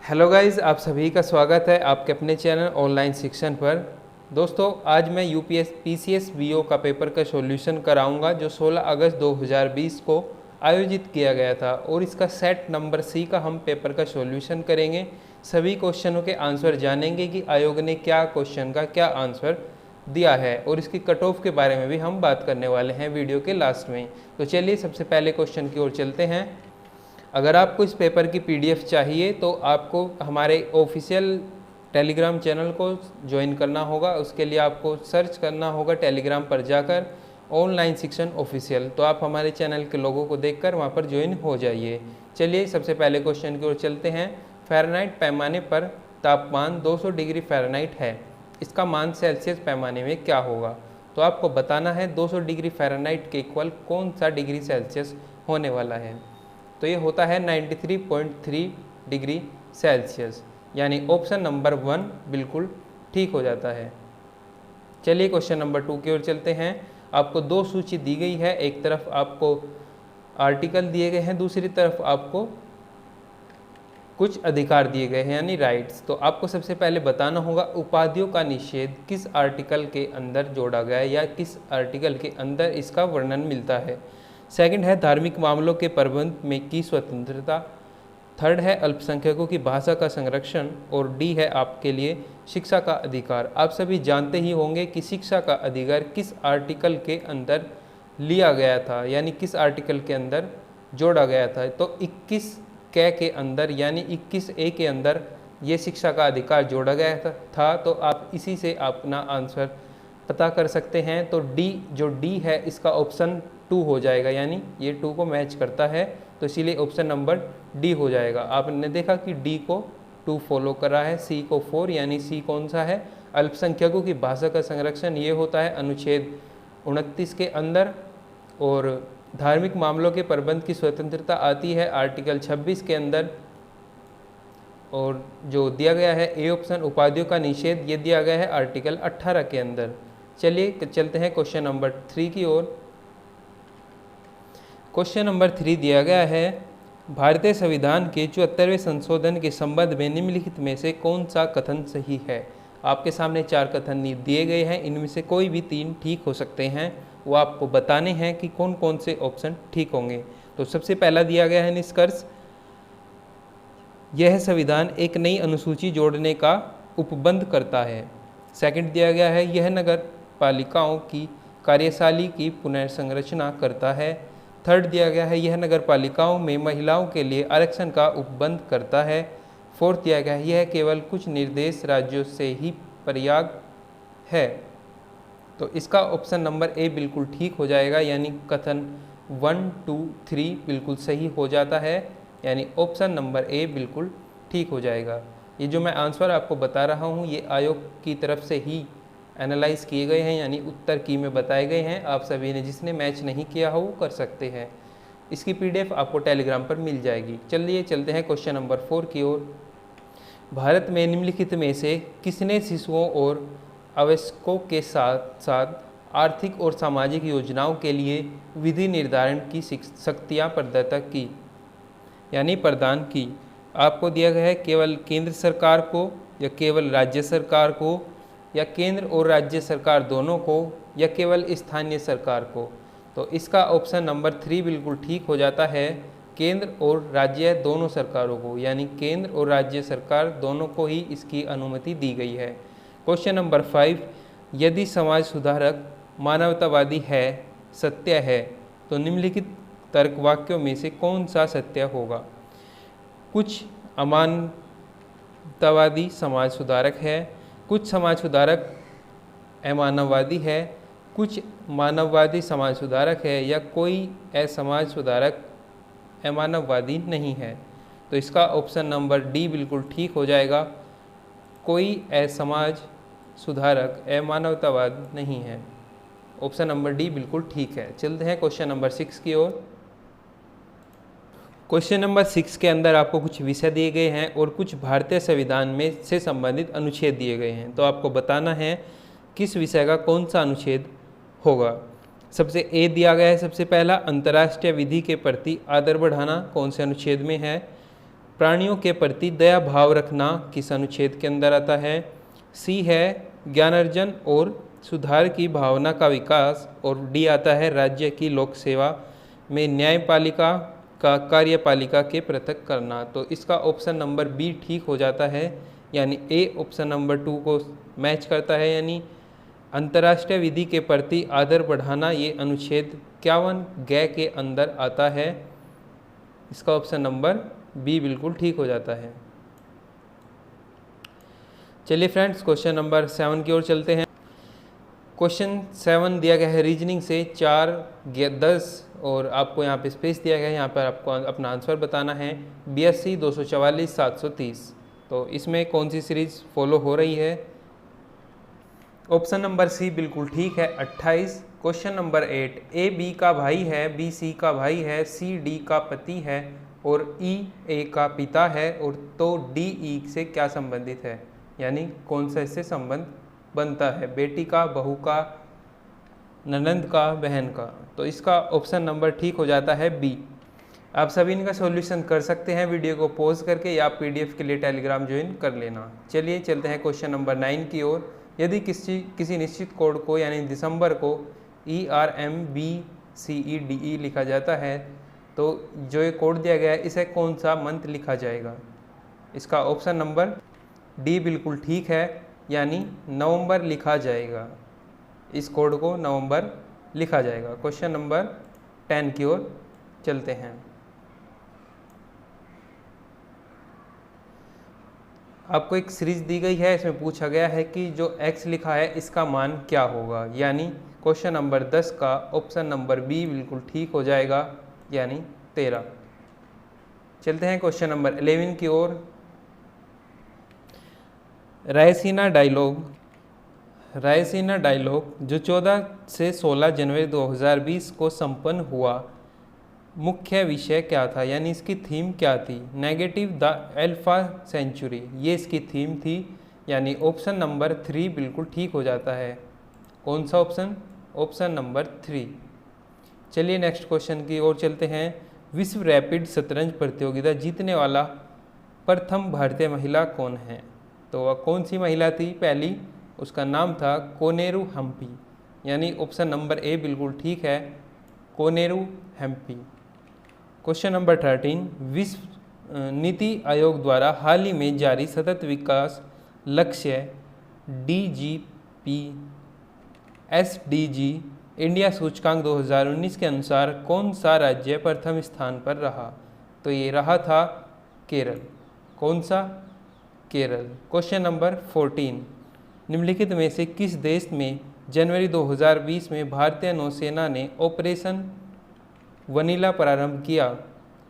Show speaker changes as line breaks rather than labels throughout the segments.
Hello guys, आप सभी का स्वागत है आपके अपने चैनल ऑनलाइन शिक्षण पर। दोस्तों, आज मैं यूपीएस पीसीएस बीओ का पेपर का सॉल्यूशन कराऊंगा जो 16 अगस्त 2020 को आयोजित किया गया था और इसका सेट नंबर सी का हम पेपर का सॉल्यूशन करेंगे। सभी क्वेश्चनों के आंसर जानेंगे कि आयोग ने क्या क्वेश्चन का क्या आंसर दिया है और इसकी कट ऑफ के बारे में भी हम बात करने वाले हैं वीडियो के लास्ट में। तो चलिए सबसे पहले क्वेश्चन की ओर चलते हैं। अगर आपको इस पेपर की पीडीएफ चाहिए तो आपको हमारे ऑफिशियल टेलीग्राम चैनल को ज्वाइन करना होगा। उसके लिए आपको सर्च करना होगा टेलीग्राम पर जाकर ऑनलाइन शिक्षण ऑफिशियल। तो आप हमारे चैनल के लोगों को देखकर वहां पर ज्वाइन हो जाइए। चलिए सबसे पहले क्वेश्चन की ओर चलते हैं। फ़ारेनहाइट पैमाने पर तापमान 200 डिग्री फ़ारेनहाइट है, इसका मान सेल्सियस पैमाने में क्या होगा? तो आपको बताना है 200 डिग्री फ़ारेनहाइट के इक्वल कौन सा डिग्री सेल्सियस होने वाला है। तो ये होता है 93.3 डिग्री सेल्सियस, यानी ऑप्शन नंबर 1 बिल्कुल ठीक हो जाता है। चलिए क्वेश्चन नंबर 2 की ओर चलते हैं। आपको दो सूची दी गई है, एक तरफ आपको आर्टिकल दिए गए हैं, दूसरी तरफ आपको कुछ अधिकार दिए गए हैं यानी राइट्स। तो आपको सबसे पहले बताना होगा उपाधियों का निषेध किस आर्टिकल के अंदर जोड़ा गया है या किस आर्टिकल के अंदर इसका वर्णन मिलता है। सेकंड है धार्मिक मामलों के प्रबंध में की स्वतंत्रता। थर्ड है अल्पसंख्यकों की भाषा का संरक्षण और डी है आपके लिए शिक्षा का अधिकार। आप सभी जानते ही होंगे कि शिक्षा का अधिकार किस आर्टिकल के अंदर लिया गया था यानी किस आर्टिकल के अंदर जोड़ा गया था। तो 21 के अंदर यानी 21A के अंदर ये शिक्षा का अधिकार जोड़ा गया था। तो आप इसी से अपना आंसर पता कर सकते हैं। तो डी जो डी है इसका ऑप्शन 2 हो जाएगा, यानी ये 2 को मैच करता है, तो इसीलिए ऑप्शन नंबर डी हो जाएगा। आपने देखा कि डी को 2 फॉलो कर रहा है, सी को 4, यानी सी कौन सा है? अल्पसंख्यकों की भाषा का संरक्षण, ये होता है अनुच्छेद 29 के अंदर। और धार्मिक मामलों के प्रबंध की स्वतंत्रता आती है आर्टिकल 26 के अंदर। और जो दिया गया है ए ऑप्शन उपाधियों का निषेध, ये दिया गया है आर्टिकल 18 के अंदर। चलिए चलते हैं क्वेश्चन नंबर 3 की ओर। क्वेश्चन नंबर 3 दिया गया है भारतीय संविधान के 74वें संशोधन के संबंध में निम्नलिखित में से कौन सा कथन सही है? आपके सामने 4 कथन दिए गए हैं, इनमें से कोई भी 3 ठीक हो सकते हैं। वो आपको बताने हैं कि कौन कौन से ऑप्शन ठीक होंगे। तो सबसे पहला दिया गया है निष्कर्ष, यह संविधान एक नई अनुसूची जोड़ने का उपबंध करता है। सेकंड दिया गया है यह नगर पालिकाओं की कार्यशाली की पुनर्संरचना करता है। थर्ड दिया गया है यह नगर पालिकाओं में महिलाओं के लिए आरक्षण का उपबंध करता है। फोर्थ दिया गया है यह केवल कुछ निर्देश राज्यों से ही पर्याप्त है। तो इसका ऑप्शन नंबर ए बिल्कुल ठीक हो जाएगा, यानी कथन 1, 2, 3 बिल्कुल सही हो जाता है, यानी ऑप्शन नंबर ए बिल्कुल ठीक हो जाएगा। ये जो मैं आंसर आपको बता रहा हूँ ये आयोग की तरफ से ही एनालाइज किए गए हैं, यानी उत्तर की में बताए गए हैं। आप सभी ने जिसने मैच नहीं किया हो वो कर सकते हैं। इसकी पीडीएफ आपको टेलीग्राम पर मिल जाएगी। चलिए चलते हैं क्वेश्चन नंबर 4 की ओर। भारत में निम्नलिखित में से किसने शिशुओं और अवयस्कों के साथ साथ आर्थिक और सामाजिक योजनाओं के लिए विधि निर्धारण की शक्तियाँ प्रदान की? आपको दिया गया है केवल केंद्र सरकार को या केवल राज्य सरकार को या केंद्र और राज्य सरकार दोनों को या केवल स्थानीय सरकार को। तो इसका ऑप्शन नंबर 3 बिल्कुल ठीक हो जाता है, केंद्र और राज्य दोनों सरकारों को, यानी केंद्र और राज्य सरकार दोनों को ही इसकी अनुमति दी गई है। क्वेश्चन नंबर 5, यदि समाज सुधारक मानवतावादी है, सत्य है, तो निम्नलिखित तर्क वाक्यों में से कौन सा सत्य होगा? कुछ अमानवतावादी समाज सुधारक है, कुछ समाज सुधारक अमानववादी है, कुछ मानववादी समाज सुधारक है या कोई असमाज सुधारक अमानववादी नहीं है। तो इसका ऑप्शन नंबर डी बिल्कुल ठीक हो जाएगा, कोई असमाज सुधारक अमानवतावाद नहीं है। ऑप्शन नंबर डी बिल्कुल ठीक है। चलते हैं क्वेश्चन नंबर 6 की ओर। क्वेश्चन नंबर 6 के अंदर आपको कुछ विषय दिए गए हैं और कुछ भारतीय संविधान में से संबंधित अनुच्छेद दिए गए हैं। तो आपको बताना है किस विषय का कौन सा अनुच्छेद होगा। सबसे ए दिया गया है, सबसे पहला अंतर्राष्ट्रीय विधि के प्रति आदर बढ़ाना, कौन से अनुच्छेद में है? प्राणियों के प्रति दया भाव रखना किस अनुच्छेद के अंदर आता है? सी है ज्ञानार्जन और सुधार की भावना का विकास, और डी आता है राज्य की लोक सेवा में न्यायपालिका का कार्यपालिका के पृथक करना। तो इसका ऑप्शन नंबर बी ठीक हो जाता है, यानी ए ऑप्शन नंबर 2 को मैच करता है, यानी अंतर्राष्ट्रीय विधि के प्रति आदर बढ़ाना, ये अनुच्छेद 51 ग के अंदर आता है। इसका ऑप्शन नंबर बी बिल्कुल ठीक हो जाता है। चलिए फ्रेंड्स, क्वेश्चन नंबर 7 की ओर चलते हैं। क्वेश्चन 7 दिया गया है रीजनिंग से 4, 10 और आपको यहाँ पे स्पेस दिया गया है। यहाँ पर आपको अपना आंसर बताना है 82, 244, 730। तो इसमें कौन सी सीरीज फॉलो हो रही है? ऑप्शन नंबर सी बिल्कुल ठीक है, 28। क्वेश्चन नंबर 8, ए बी का भाई है, बी सी का भाई है, सी डी का पति है और ई ए का पिता है, और तो डी ई से क्या संबंधित है? यानी कौन सा इससे संबंध बनता है? बेटी का, बहू का, ननंद का, बहन का। तो इसका ऑप्शन नंबर ठीक हो जाता है बी। आप सभी इनका सॉल्यूशन कर सकते हैं वीडियो को पॉज करके, या पीडीएफ के लिए टेलीग्राम ज्वाइन कर लेना। चलिए चलते हैं क्वेश्चन नंबर 9 की ओर। यदि किसी निश्चित कोड को यानी दिसंबर को ERMBCEDE लिखा जाता है, तो जो ये कोड दिया गया है इसे कौन सा मंथ लिखा जाएगा? इसका ऑप्शन नंबर डी बिल्कुल ठीक है, यानी नवंबर लिखा जाएगा। इस कोड को नवंबर लिखा जाएगा। क्वेश्चन नंबर 10 की ओर चलते हैं। आपको एक सीरीज दी गई है, इसमें पूछा गया है कि जो x लिखा है इसका मान क्या होगा, यानी क्वेश्चन नंबर 10 का ऑप्शन नंबर बी बिल्कुल ठीक हो जाएगा, यानी 13। चलते हैं क्वेश्चन नंबर 11 की ओर। रायसीना डायलॉग जो 14 से 16 जनवरी 2020 को संपन्न हुआ, मुख्य विषय क्या था? यानी इसकी थीम क्या थी? नेगेटिव द अल्फा सेंचुरी, ये इसकी थीम थी, यानी ऑप्शन नंबर 3 बिल्कुल ठीक हो जाता है। कौन सा ऑप्शन? Option number 3। चलिए नेक्स्ट क्वेश्चन की ओर चलते हैं। विश्व रैपिड शतरंज प्रतियोगिता जीतने वाला प्रथम भारतीय महिला कौन है? तो वह कौन सी महिला थी? पहली, उसका नाम था कोनेरू हम्पी, यानी ऑप्शन नंबर ए बिल्कुल ठीक है, कोनेरू हम्पी। क्वेश्चन नंबर 13, विश्व नीति आयोग द्वारा हाल ही में जारी सतत विकास लक्ष्य DGP SDG इंडिया सूचकांक 2019 के अनुसार कौन सा राज्य प्रथम स्थान पर रहा? तो ये रहा था केरल। कौन सा? केरल। क्वेश्चन नंबर 14, निम्नलिखित में से किस देश में जनवरी 2020 में भारतीय नौसेना ने ऑपरेशन वनीला प्रारंभ किया?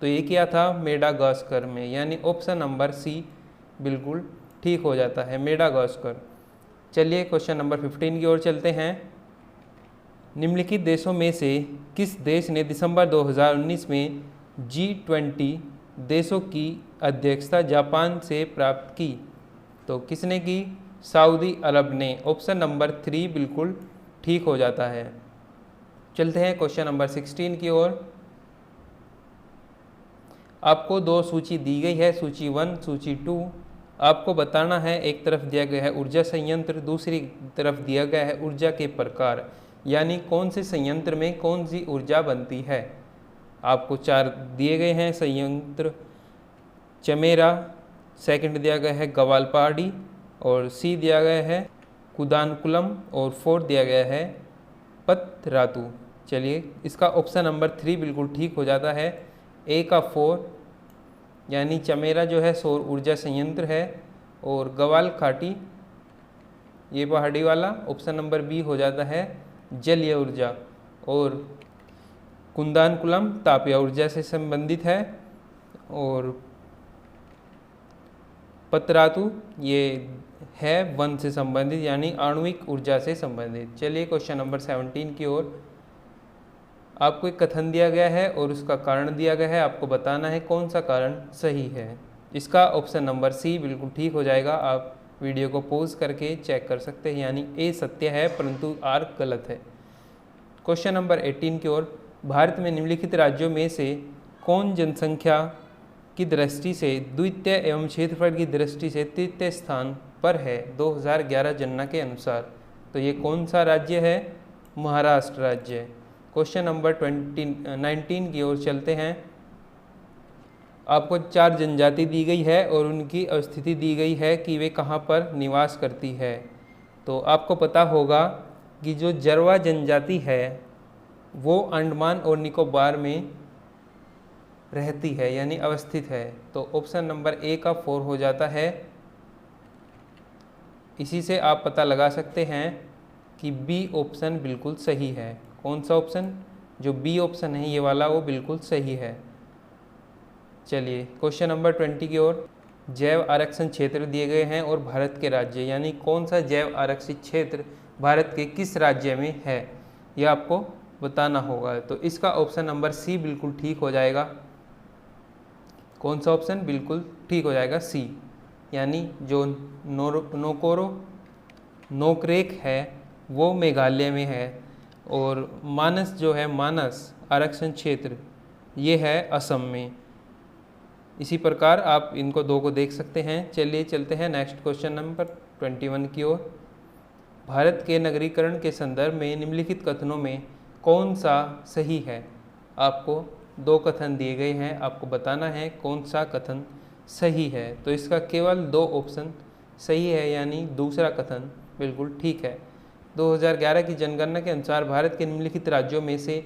तो ये किया था मेडागास्कर में, यानी ऑप्शन नंबर सी बिल्कुल ठीक हो जाता है, मेडागास्कर। चलिए क्वेश्चन नंबर 15 की ओर चलते हैं। निम्नलिखित देशों में से किस देश ने दिसंबर 2019 में G20 देशों की अध्यक्षता जापान से प्राप्त की? तो किसने की? सऊदी अरब ने। ऑप्शन नंबर 3 बिल्कुल ठीक हो जाता है। चलते हैं क्वेश्चन नंबर 16 की ओर। आपको दो सूची दी गई है, सूची 1, सूची 2। आपको बताना है, एक तरफ दिया गया है ऊर्जा संयंत्र, दूसरी तरफ दिया गया है ऊर्जा के प्रकार, यानी कौन से संयंत्र में कौन सी ऊर्जा बनती है। आपको 4 दिए गए हैं संयंत्र। चमेरा, सेकंड दिया गया है गवालपाड़ी, और सी दिया गया है कुदानकुलम, और 4 दिया गया है पतरातू। चलिए इसका ऑप्शन नंबर 3 बिल्कुल ठीक हो जाता है, ए का 4, यानी चमेरा जो है सौर ऊर्जा संयंत्र है, और गवाल खाटी ये पहाड़ी वाला ऑप्शन नंबर बी हो जाता है जलीय ऊर्जा, और कुंदानकुलम तापीय ऊर्जा से संबंधित है, और पतरातू ये है वन से संबंधित, यानी आणविक ऊर्जा से संबंधित। चलिए क्वेश्चन नंबर 17 की ओर। आपको एक कथन दिया गया है और उसका कारण दिया गया है, आपको बताना है कौन सा कारण सही है। इसका ऑप्शन नंबर सी बिल्कुल ठीक हो जाएगा। आप वीडियो को पॉज करके चेक कर सकते हैं, यानी ए सत्य है परंतु आर गलत है। क्वेश्चन नंबर 18 की ओर। भारत में निम्नलिखित राज्यों में से कौन जनसंख्या की दृष्टि से द्वितीय एवं क्षेत्रफल की दृष्टि से तृतीय स्थान पर है 2011 जनगणना के अनुसार। तो ये कौन सा राज्य है? महाराष्ट्र राज्य। क्वेश्चन नंबर 19 की ओर चलते हैं। आपको 4 जनजाति दी गई है और उनकी अवस्थिति दी गई है कि वे कहाँ पर निवास करती है। तो आपको पता होगा कि जो जरवा जनजाति है वो अंडमान और निकोबार में रहती है यानी अवस्थित है। तो ऑप्शन नंबर ए का 4 हो जाता है। इसी से आप पता लगा सकते हैं कि बी ऑप्शन बिल्कुल सही है। कौन सा ऑप्शन? जो बी ऑप्शन है ये वाला, वो बिल्कुल सही है। चलिए क्वेश्चन नंबर 20 की ओर। जैव आरक्षण क्षेत्र दिए गए हैं और भारत के राज्य, यानी कौन सा जैव आरक्षित क्षेत्र भारत के किस राज्य में है, यह आपको बताना होगा। तो इसका ऑप्शन नंबर सी बिल्कुल ठीक हो जाएगा। कौन सा ऑप्शन बिल्कुल ठीक हो जाएगा? सी, यानी जो नोकरेक है वो मेघालय में है और मानस जो है, मानस आरक्षण क्षेत्र, ये है असम में। इसी प्रकार आप इनको दो को देख सकते हैं। चलिए चलते हैं नेक्स्ट क्वेश्चन नंबर 21 की ओर। भारत के नगरीकरण के संदर्भ में निम्नलिखित कथनों में कौन सा सही है? आपको 2 कथन दिए गए हैं, आपको बताना है कौन सा कथन सही है। तो इसका केवल 2 ऑप्शन सही है, यानी दूसरा कथन बिल्कुल ठीक है। 2011 की जनगणना के अनुसार भारत के निम्नलिखित राज्यों में से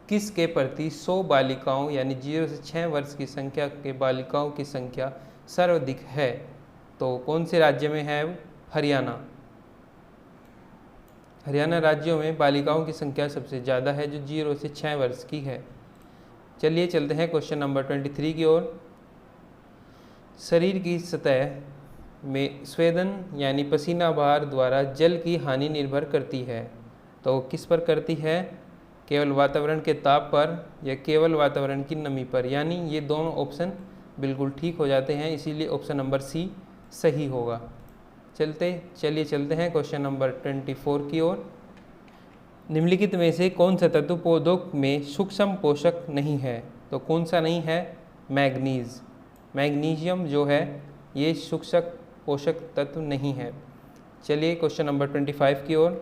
किसके प्रति 100 बालिकाओं यानी 0 से 6 वर्ष की संख्या के बालिकाओं की संख्या सर्वाधिक है? तो कौन से राज्य में है? हरियाणा। हरियाणा राज्यों में बालिकाओं की संख्या सबसे ज़्यादा है, जो 0 से 6 वर्ष की है। चलिए चलते हैं क्वेश्चन नंबर 23 की ओर। शरीर की सतह में स्वेदन यानी पसीना बहार द्वारा जल की हानि निर्भर करती है। तो किस पर करती है? केवल वातावरण के ताप पर या केवल वातावरण की नमी पर, यानी ये दोनों ऑप्शन बिल्कुल ठीक हो जाते हैं। इसीलिए ऑप्शन नंबर सी सही होगा। चलिए चलते हैं क्वेश्चन नंबर 24 की ओर। निम्नलिखित में से कौन सा तत्व पौधों में सूक्ष्म पोषक नहीं है? तो कौन सा नहीं है? मैग्नीज। मैग्नीशियम जो है ये सूक्ष्म पोषक तत्व नहीं है। चलिए क्वेश्चन नंबर 25 की ओर।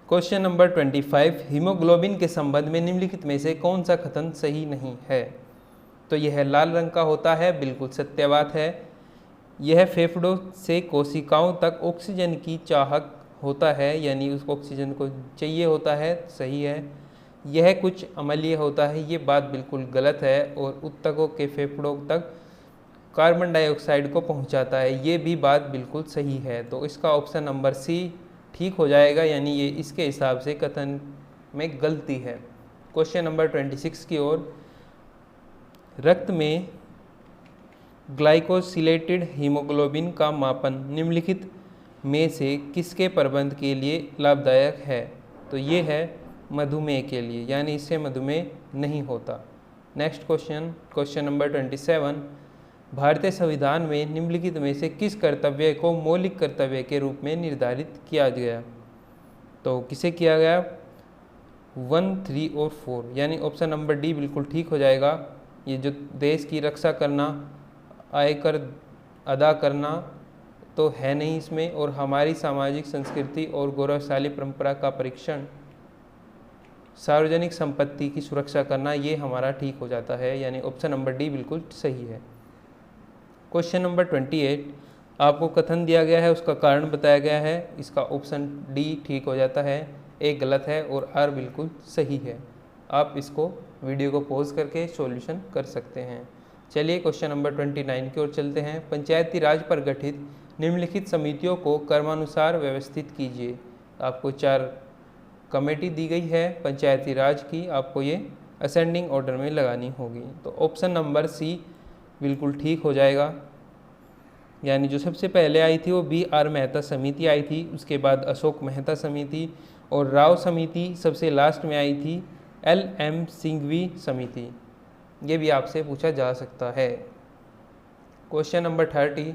क्वेश्चन नंबर 25, हीमोग्लोबिन के संबंध में निम्नलिखित में से कौन सा कथन सही नहीं है? तो यह लाल रंग का होता है, बिल्कुल सत्य बात है। यह फेफड़ों से कोशिकाओं तक ऑक्सीजन की चाहक होता है, यानी उसको ऑक्सीजन को चाहिए होता है, सही है। यह कुछ अम्लीय होता है, ये बात बिल्कुल गलत है। और ऊतकों के फेफड़ों तक कार्बन डाइऑक्साइड को पहुंचाता है, ये भी बात बिल्कुल सही है। तो इसका ऑप्शन नंबर सी ठीक हो जाएगा, यानी ये इसके हिसाब से कथन में गलती है। क्वेश्चन नंबर 26 की ओर। रक्त में ग्लाइकोसिलेटेड हीमोग्लोबिन का मापन निम्नलिखित में से किसके प्रबंध के लिए लाभदायक है? तो ये है मधुमेह के लिए, यानी इससे मधुमेह नहीं होता। नेक्स्ट क्वेश्चन नंबर 27, भारतीय संविधान में निम्नलिखित में से किस कर्तव्य को मौलिक कर्तव्य के रूप में निर्धारित किया गया? तो किसे किया गया? 1, 3 और 4, यानी ऑप्शन नंबर डी बिल्कुल ठीक हो जाएगा। ये जो देश की रक्षा करना, आयकर अदा करना तो है नहीं इसमें, और हमारी सामाजिक संस्कृति और गौरवशाली परंपरा का परीक्षण, सार्वजनिक संपत्ति की सुरक्षा करना, ये हमारा ठीक हो जाता है, यानी ऑप्शन नंबर डी बिल्कुल सही है। क्वेश्चन नंबर 28, आपको कथन दिया गया है, उसका कारण बताया गया है। इसका ऑप्शन डी ठीक हो जाता है, ए गलत है और आर बिल्कुल सही है। आप इसको वीडियो को पॉज करके सॉल्यूशन कर सकते हैं। चलिए क्वेश्चन नंबर 29 की ओर चलते हैं। पंचायती राज पर गठित निम्नलिखित समितियों को क्रमानुसार व्यवस्थित कीजिए। आपको 4 कमेटी दी गई है पंचायती राज की, आपको ये असेंडिंग ऑर्डर में लगानी होगी। तो ऑप्शन नंबर सी बिल्कुल ठीक हो जाएगा, यानी जो सबसे पहले आई थी वो BR मेहता समिति आई थी, उसके बाद अशोक मेहता समिति, और राव समिति सबसे लास्ट में आई थी LM सिंघवी समिति। ये भी आपसे पूछा जा सकता है। क्वेश्चन नंबर 30,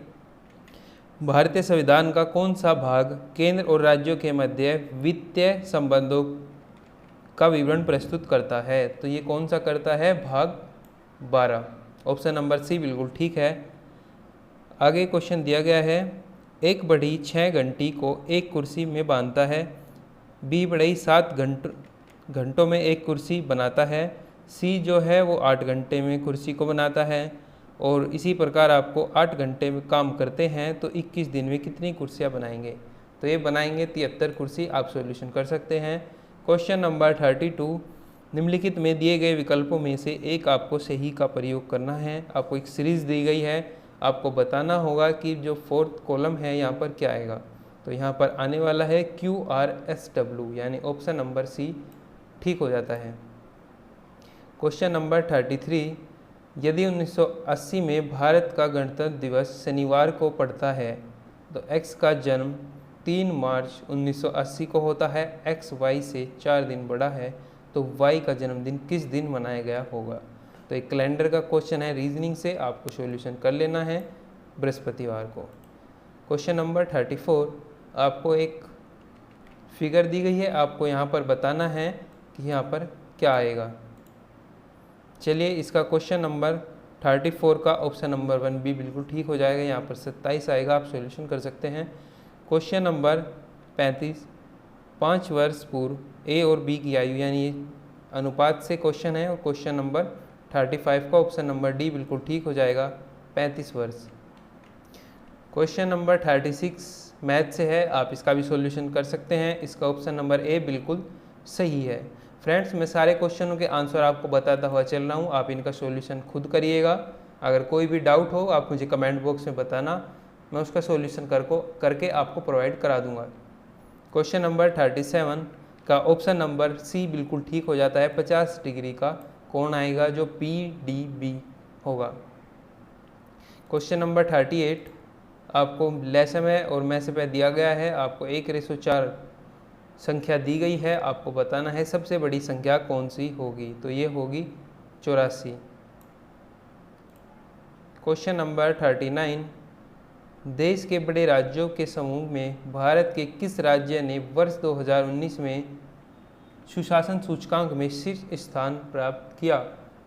भारतीय संविधान का कौन सा भाग केंद्र और राज्यों के मध्य वित्तीय संबंधों का विवरण प्रस्तुत करता है? तो ये कौन सा करता है? भाग 12। ऑप्शन नंबर सी बिल्कुल ठीक है। आगे क्वेश्चन दिया गया है, एक बढ़ई 6 घंटी को एक कुर्सी में बांधता है, बी बढ़ई 7 घंटों में एक कुर्सी बनाता है, सी जो है वो 8 घंटे में कुर्सी को बनाता है, और इसी प्रकार आपको 8 घंटे में काम करते हैं तो 21 दिन में कितनी कुर्सियाँ बनाएंगे? तो ये बनाएंगे 73 कुर्सी। आप सॉल्यूशन कर सकते हैं। क्वेश्चन नंबर 32, निम्नलिखित में दिए गए विकल्पों में से एक आपको सही का प्रयोग करना है। आपको एक सीरीज दी गई है, आपको बताना होगा कि जो फोर्थ कॉलम है यहाँ पर क्या आएगा। तो यहाँ पर आने वाला है QRSW, यानी ऑप्शन नंबर सी ठीक हो जाता है। क्वेश्चन नंबर 33, यदि 1980 में भारत का गणतंत्र दिवस शनिवार को पड़ता है तो x का जन्म 3 मार्च 1980 को होता है, x y से 4 दिन बड़ा है, तो y का जन्मदिन किस दिन मनाया गया होगा? तो एक कैलेंडर का क्वेश्चन है, रीजनिंग से आपको सॉल्यूशन कर लेना है बृहस्पतिवार को। क्वेश्चन नंबर 34, आपको एक फिगर दी गई है, आपको यहाँ पर बताना है कि यहाँ पर क्या आएगा। चलिए इसका क्वेश्चन नंबर 34 का ऑप्शन नंबर 1 भी बिल्कुल ठीक हो जाएगा। यहाँ पर 27 आएगा, आप सॉल्यूशन कर सकते हैं। क्वेश्चन नंबर 35, 5 वर्ष पूर्व ए और बी की आयु, यानी ये अनुपात से क्वेश्चन है, और क्वेश्चन नंबर 35 का ऑप्शन नंबर डी बिल्कुल ठीक हो जाएगा, 35 वर्ष। क्वेश्चन नंबर 36 मैथ से है, आप इसका भी सॉल्यूशन कर सकते हैं। इसका ऑप्शन नंबर ए बिल्कुल सही है। फ्रेंड्स, मैं सारे क्वेश्चनों के आंसर आपको बताता हुआ चल रहा हूँ, आप इनका सॉल्यूशन खुद करिएगा। अगर कोई भी डाउट हो आप मुझे कमेंट बॉक्स में बताना, मैं उसका सॉल्यूशन करके आपको प्रोवाइड करा दूंगा। क्वेश्चन नंबर 37 का ऑप्शन नंबर सी बिल्कुल ठीक हो जाता है। 50 डिग्री का कोण आएगा जो PDB होगा। क्वेश्चन नंबर 38 आपको लेसम है और मैसे पे दिया गया है, आपको 1:4 संख्या दी गई है, आपको बताना है सबसे बड़ी संख्या कौन सी होगी। तो ये होगी 84। क्वेश्चन नंबर 39, देश के बड़े राज्यों के समूह में भारत के किस राज्य ने वर्ष 2019 में सुशासन सूचकांक में शीर्ष स्थान प्राप्त किया,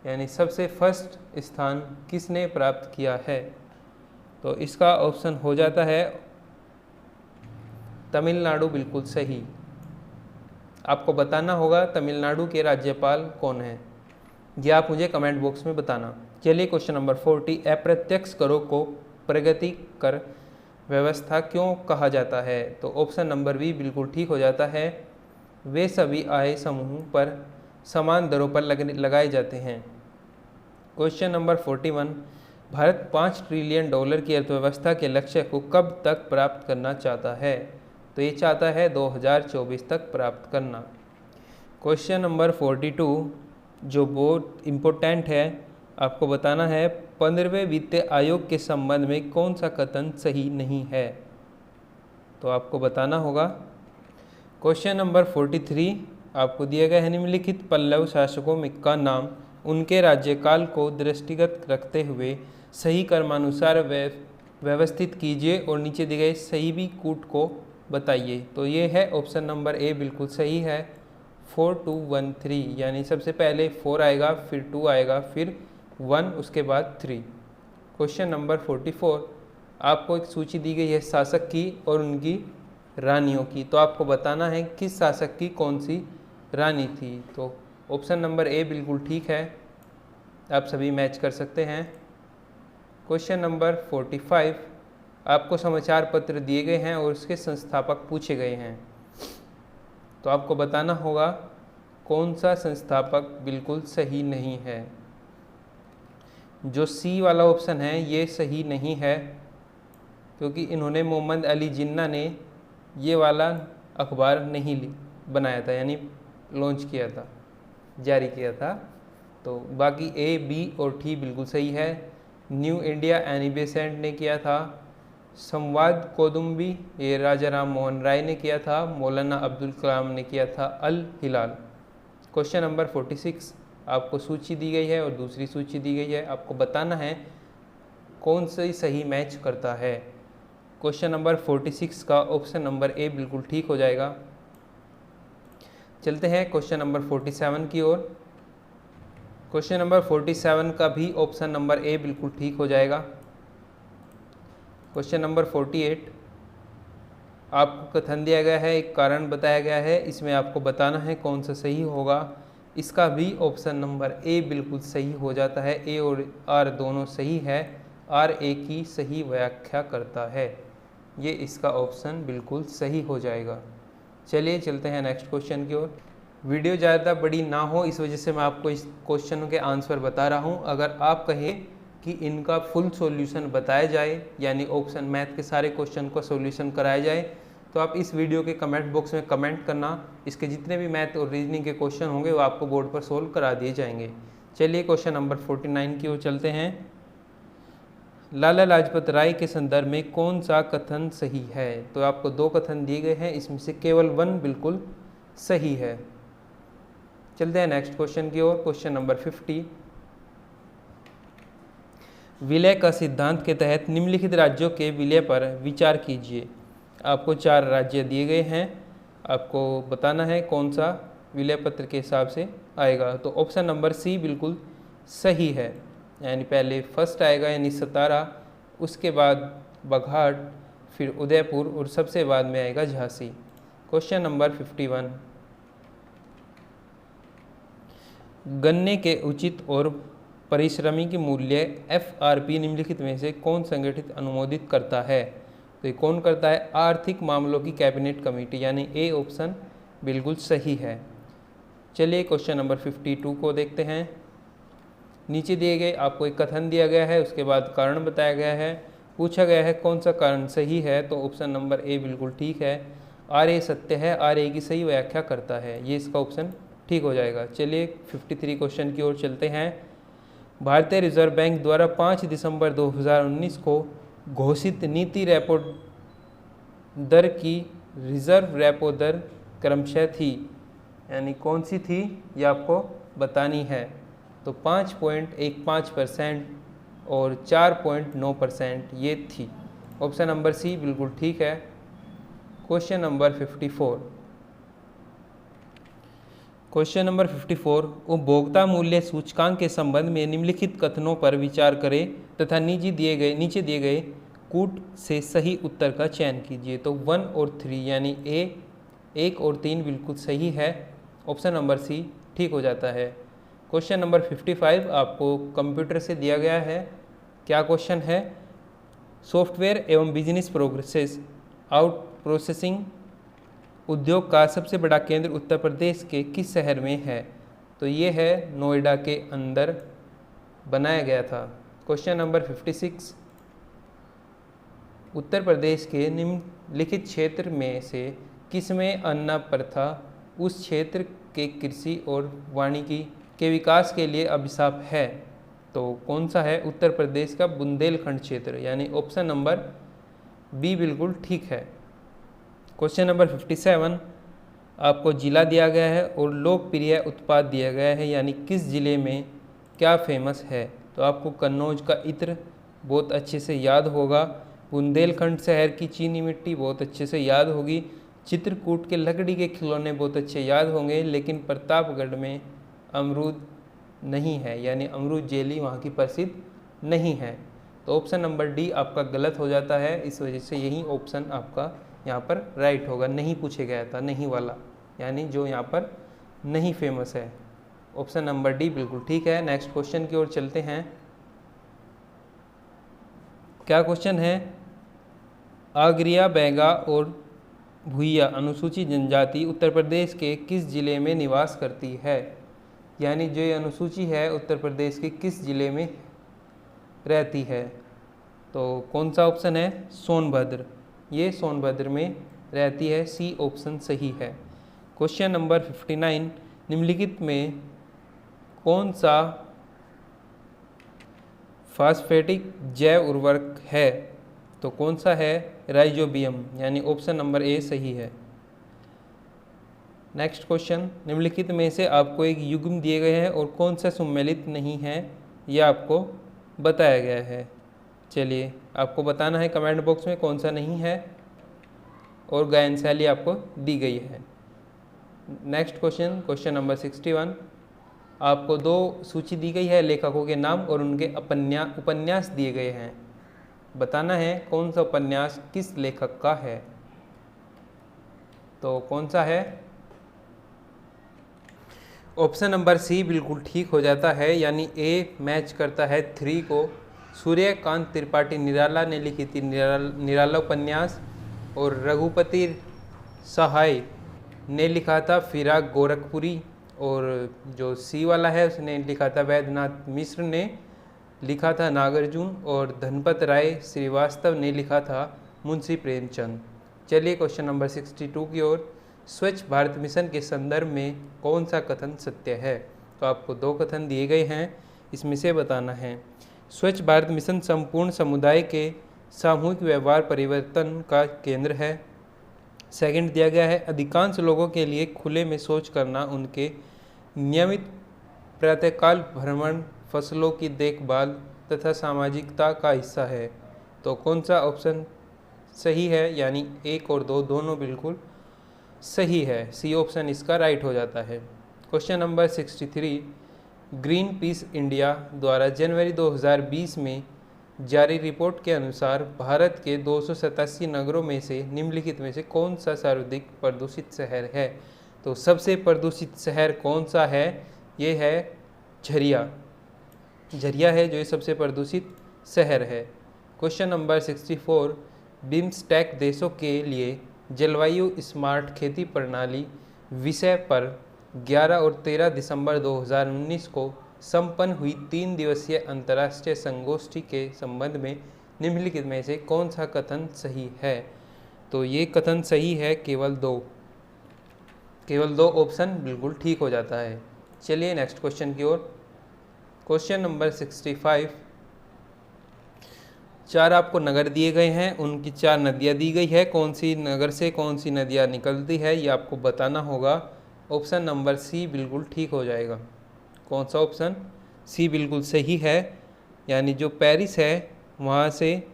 यानी सबसे फर्स्ट स्थान किसने प्राप्त किया है? तो इसका ऑप्शन हो जाता है तमिलनाडु, बिल्कुल सही। आपको बताना होगा तमिलनाडु के राज्यपाल कौन हैं, ये आप मुझे कमेंट बॉक्स में बताना। चलिए क्वेश्चन नंबर 40, अप्रत्यक्ष करों को प्रगति कर व्यवस्था क्यों कहा जाता है? तो ऑप्शन नंबर बी बिल्कुल ठीक हो जाता है। वे सभी आय समूह पर समान दरों पर लगाए जाते हैं। Question number 41, Bharat 5 trillion dollar की अर्थव्यवस्था के लक्ष्य को कब तक प्राप्त करना चाहता है? तो ये चाहता है 2024 तक प्राप्त करना। क्वेश्चन नंबर 42 जो बहुत इम्पोर्टेंट है, आपको बताना है 15वें वित्त आयोग के संबंध में कौन सा कथन सही नहीं है? तो आपको बताना होगा। क्वेश्चन नंबर 43 आपको दिया गया है, निम्नलिखित पल्लव शासकों में का नाम उनके राज्यकाल को दृष्टिगत रखते हुए सही क्रमानुसार व्यवस्थित कीजिए और नीचे दिए गए सही भी कूट को बताइए। तो ये है ऑप्शन नंबर ए बिल्कुल सही है, 4 2 1 3, यानी सबसे पहले 4 आएगा, फिर 2 आएगा, फिर 1, उसके बाद 3। क्वेश्चन नंबर 44 आपको एक सूची दी गई है शासक की और उनकी रानियों की, तो आपको बताना है किस शासक की कौन सी रानी थी। तो ऑप्शन नंबर ए बिल्कुल ठीक है, आप सभी मैच कर सकते हैं। क्वेश्चन नंबर 45 आपको समाचार पत्र दिए गए हैं और उसके संस्थापक पूछे गए हैं, तो आपको बताना होगा कौन सा संस्थापक बिल्कुल सही नहीं है। जो सी वाला ऑप्शन है ये सही नहीं है, क्योंकि इन्होंने मोहम्मद अली जिन्ना ने ये वाला अखबार नहीं बनाया था, यानी लॉन्च किया था, जारी किया था। तो बाकी ए, बी और टी बिल्कुल सही है। न्यू इंडिया एनी बेसेंट ने किया था। संवाद कौदुम्बी ये राजा राम मोहन राय ने किया था। मौलाना अब्दुल कलाम ने किया था अल हिलाल। क्वेश्चन नंबर 46 आपको सूची दी गई है और दूसरी सूची दी गई है, आपको बताना है कौन सी सही मैच करता है। क्वेश्चन नंबर 46 का ऑप्शन नंबर ए बिल्कुल ठीक हो जाएगा। चलते हैं क्वेश्चन नंबर 47 की ओर। क्वेश्चन नंबर 47 का भी ऑप्शन नंबर ए बिल्कुल ठीक हो जाएगा। क्वेश्चन नंबर 48 आपको कथन दिया गया है, एक कारण बताया गया है, इसमें आपको बताना है कौन सा सही होगा। इसका भी ऑप्शन नंबर ए बिल्कुल सही हो जाता है। ए और आर दोनों सही है। आर ए की सही व्याख्या करता है, ये इसका ऑप्शन बिल्कुल सही हो जाएगा। चलिए चलते हैं नेक्स्ट क्वेश्चन की ओर। वीडियो ज़्यादा बड़ी ना हो इस वजह से मैं आपको इस क्वेश्चन के आंसर बता रहा हूँ। अगर आप कहें कि इनका फुल सॉल्यूशन बताया जाए, यानी ऑप्शन मैथ के सारे क्वेश्चन को सॉल्यूशन कराया जाए, तो आप इस वीडियो के कमेंट बॉक्स में कमेंट करना। इसके जितने भी मैथ और रीजनिंग के क्वेश्चन होंगे वो आपको बोर्ड पर सोल्व करा दिए जाएंगे। चलिए क्वेश्चन नंबर 49 की ओर चलते हैं। लाला लाजपत राय के संदर्भ में कौन सा कथन सही है? तो आपको दो कथन दिए गए हैं, इसमें से केवल वन बिल्कुल सही है। चलते हैं नेक्स्ट क्वेश्चन की ओर। क्वेश्चन नंबर 50, विलय का सिद्धांत के तहत निम्नलिखित राज्यों के विलय पर विचार कीजिए। आपको 4 राज्य दिए गए हैं, आपको बताना है कौन सा विलय पत्र के हिसाब से आएगा। तो ऑप्शन नंबर सी बिल्कुल सही है, यानी पहले फर्स्ट आएगा यानी सतारा, उसके बाद बघाट, फिर उदयपुर और सबसे बाद में आएगा झांसी। क्वेश्चन नंबर 51, गन्ने के उचित और परिश्रमी की मूल्य FRP निम्नलिखित में से कौन संगठित अनुमोदित करता है? तो ये कौन करता है? आर्थिक मामलों की कैबिनेट कमेटी, यानी ए ऑप्शन बिल्कुल सही है। चलिए क्वेश्चन नंबर 52 को देखते हैं। नीचे दिए गए आपको एक कथन दिया गया है, उसके बाद कारण बताया गया है, पूछा गया है कौन सा कारण सही है। तो ऑप्शन नंबर ए बिल्कुल ठीक है। RA सत्य है, RA की सही व्याख्या करता है, ये इसका ऑप्शन ठीक हो जाएगा। चलिए 53 क्वेश्चन की ओर चलते हैं। भारतीय रिजर्व बैंक द्वारा 5 दिसंबर 2019 को घोषित नीति रेपो दर की रिजर्व रेपो दर क्रमशः थी, यानी कौन सी थी ये आपको बतानी है। तो 5.15% और 4.9% ये थी। ऑप्शन नंबर सी बिल्कुल ठीक है। क्वेश्चन नंबर 54, क्वेश्चन नंबर 54, उपभोक्ता मूल्य सूचकांक के संबंध में निम्नलिखित कथनों पर विचार करें तथा नीचे दिए गए कूट से सही उत्तर का चयन कीजिए। तो 1 और 3 यानी ए 1 और 3 बिल्कुल सही है। ऑप्शन नंबर सी ठीक हो जाता है। क्वेश्चन नंबर 55 आपको कंप्यूटर से दिया गया है। क्या क्वेश्चन है? सॉफ्टवेयर एवं बिजनेस प्रोसेस आउट प्रोसेसिंग उद्योग का सबसे बड़ा केंद्र उत्तर प्रदेश के किस शहर में है? तो ये है नोएडा के अंदर बनाया गया था। क्वेश्चन नंबर 56, उत्तर प्रदेश के निम्नलिखित क्षेत्र में से किसमें अन्ना प्रथा उस क्षेत्र के कृषि और वानिकी के विकास के लिए अभिशाप है? तो कौन सा है? उत्तर प्रदेश का बुंदेलखंड क्षेत्र, यानी ऑप्शन नंबर बी बिल्कुल ठीक है। क्वेश्चन नंबर 57 आपको जिला दिया गया है और लोकप्रिय उत्पाद दिया गया है, यानी किस जिले में क्या फेमस है? तो आपको कन्नौज का इत्र बहुत अच्छे से याद होगा, बुंदेलखंड शहर की चीनी मिट्टी बहुत अच्छे से याद होगी, चित्रकूट के लकड़ी के खिलौने बहुत अच्छे याद होंगे, लेकिन प्रतापगढ़ में अमरूद नहीं है, यानी अमरूद जेली वहाँ की प्रसिद्ध नहीं है। तो ऑप्शन नंबर डी आपका गलत हो जाता है, इस वजह से यही ऑप्शन आपका यहाँ पर राइट होगा। नहीं पूछे गया था, नहीं वाला, यानी जो यहाँ पर नहीं फेमस है। ऑप्शन नंबर डी बिल्कुल ठीक है। नेक्स्ट क्वेश्चन की ओर चलते हैं। क्या क्वेश्चन है? आगरिया, बैगा और भुइया अनुसूचित जनजाति उत्तर प्रदेश के किस जिले में निवास करती है? यानी जो ये अनुसूची है उत्तर प्रदेश के किस जिले में रहती है? तो कौन सा ऑप्शन है? सोनभद्र, ये सोनभद्र में रहती है, सी ऑप्शन सही है। क्वेश्चन नंबर 59, निम्नलिखित में कौन सा फास्फेटिक जैव उर्वरक है? तो कौन सा है? राइजोबियम, यानी ऑप्शन नंबर ए सही है। नेक्स्ट क्वेश्चन, निम्नलिखित में से आपको एक युग्म दिए गए हैं और कौन सा सम्मिलित नहीं है यह आपको बताया गया है। चलिए आपको बताना है कमेंट बॉक्स में कौन सा नहीं है, और गायन शैली आपको दी गई है। नेक्स्ट क्वेश्चन, क्वेश्चन नंबर 61, आपको 2 सूची दी गई है लेखकों के नाम और उनके उपन्यास दिए गए हैं। बताना है कौन सा उपन्यास किस लेखक का है। तो कौन सा है? ऑप्शन नंबर सी बिल्कुल ठीक हो जाता है, यानी ए मैच करता है 3 को। सूर्यकांत त्रिपाठी निराला ने लिखी थी निराला उपन्यास, और रघुपति सहाय ने लिखा था फिराक गोरखपुरी, और जो सी वाला है उसने लिखा था वैद्यनाथ मिश्र ने लिखा था नागार्जुन, और धनपत राय श्रीवास्तव ने लिखा था मुंशी प्रेमचंद। चलिए क्वेश्चन नंबर 62 की ओर। स्वच्छ भारत मिशन के संदर्भ में कौन सा कथन सत्य है? तो आपको 2 कथन दिए गए हैं, इसमें से बताना है। स्वच्छ भारत मिशन संपूर्ण समुदाय के सामूहिक व्यवहार परिवर्तन का केंद्र है। सेकंड दिया गया है, अधिकांश लोगों के लिए खुले में शौच करना उनके नियमित प्रातःकाल भ्रमण, फसलों की देखभाल तथा सामाजिकता का हिस्सा है। तो कौन सा ऑप्शन सही है? यानी 1 और 2 दोनों बिल्कुल सही है, सी ऑप्शन इसका राइट हो जाता है। Question number 63, green peas India द्वारा जनवरी 2020 में जारी रिपोर्ट के अनुसार भारत के 287 नगरों में से निम्नलिखित में से कौन सा सर्वाधिक प्रदूषित शहर है? तो सबसे प्रदूषित शहर कौन सा है? ये है झरिया। झरिया है जो ये सबसे प्रदूषित शहर है। क्वेश्चन नंबर 64, बिम्स्टेक देशों के लिए जलवायु स्मार्ट खेती प्रणाली विषय पर 11 और 13 दिसंबर 2019 को संपन्न हुई 3 दिवसीय अंतर्राष्ट्रीय संगोष्ठी के संबंध में निम्नलिखित में से कौन सा कथन सही है? तो ये कथन सही है केवल 2 ऑप्शन बिल्कुल ठीक हो जाता है। चलिए नेक्स्ट क्वेश्चन की ओर। क्वेश्चन नंबर 65, 4 आपको नगर दिए गए हैं, उनकी 4 नदियाँ दी गई है। कौन सी नगर से कौन सी नदियाँ निकलती है ये आपको बताना होगा। ऑप्शन नंबर सी बिल्कुल ठीक हो जाएगा। कौन सा ऑप्शन? सी बिल्कुल सही है, यानी जो पेरिस है वहाँ से